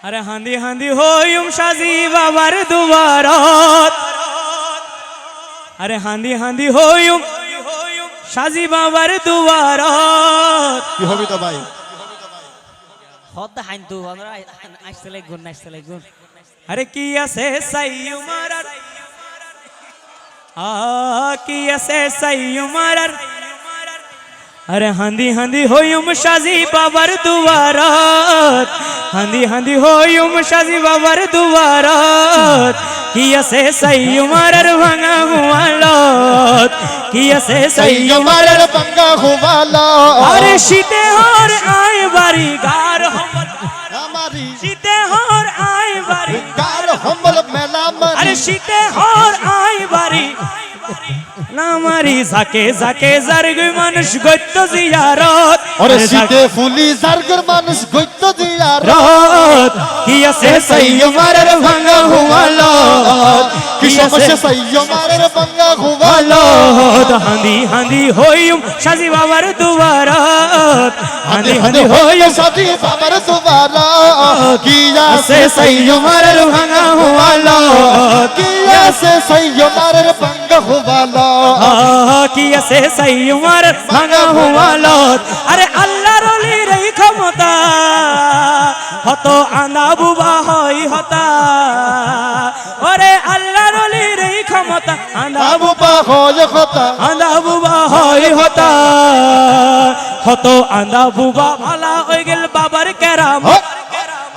আরে হাঁদি হাঁদি হইম সাজি বাবার দুয়ারত আরে হাঁদি হাঁদি হইম সাজি বাবার দুয়ারত কি হবি তো ভাই হদ হাইন্তু আমরা আইসলে গুণ আরে কি আছে সাইয়ুমার কি আছে সাইয়ুমার अरे हांदी हांदी होयुम शाजी बाबर दुआरत हांदी हांदी होयुम शाजी बाबर दुआरत किया से सैयुमार भांगा हुआ लत किया से सैयुमार ভাঙা হুবালা अरे शीते हर आए बारी गार আমারি शीते हर आए बारी গার হমল মেলা মারি अरे शीते हर आए बारी নামারি যাকে যাকে জারগ মানুষ গত্য জিয়ারত ওরে শীতে ফুলি জারগর মানুষ গইতো জিয়ারত রত কি আছে সাইয়ুমারের ভাঙা হুয়ালত কি সমস্যা সাইয়ুমারের ভাঙা হুবালা হুয়ালত হাঁদি হাঁদি হইম সাজি বাবার দুয়ারত হাঁদি হাঁদি হইম সাজি বাবার দুয়ারা কি আছে আছে সাইয়ুমারের ভাঙা হুয়ালত কি আছে সাইয়ুমারের ভাঙা হুবালা কি আছে সাইয়ুমার ভাঙা হুয়ালত আরে আল্লাহর ওলির এই ক্ষমতা হত আন্দা বুবা হই হতা ওরে আল্লাহর ওলির এই ক্ষমতা আন্দা আবু বা হয় কথা আন্দা বুবা হই হতা হত আন্দা বুবা ভালা হই গেল বাবার কেরামত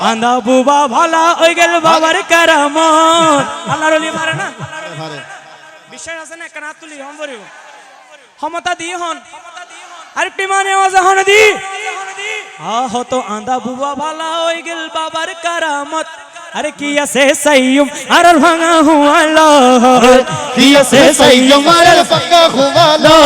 আন্দা বুবা ভালা হই গেল বাবার কেরামত আল্লাহর ওলি মারে না বিশ্বাস আছে না কেন তুলি হম বলিব ক্ষমতা দিয়ে হন আরেকটি মানে ওজাহন দি হত আন্দা বুবা ভালা হই গেল বাবার কারামত আরে কি আছে সাইয়ুম আর ভাঙা হুয়ালত কি আছে সাইয়ুমার ভাঙা হুবালা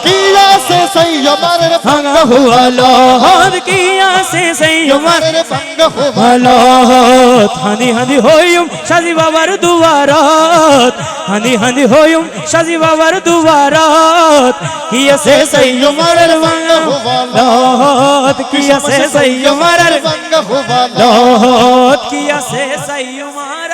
কি আছে সাইয়ুমারের ভাঙা হুয়ালত কি আছে সাইয়ুমার ভাঙা হুবালা ভালত হাঁদি হাঁদি হইম সাজি বাবার দুয়ারত হাঁদি হাঁদি হইম সাজি বাবার দুয়ারত কি আছে সাইয়ুমারের ভাঙা হুয়ালত কি আছে সাইয়ুমারের ভাঙা হুবালা লত কি আছে সাইয়ুমার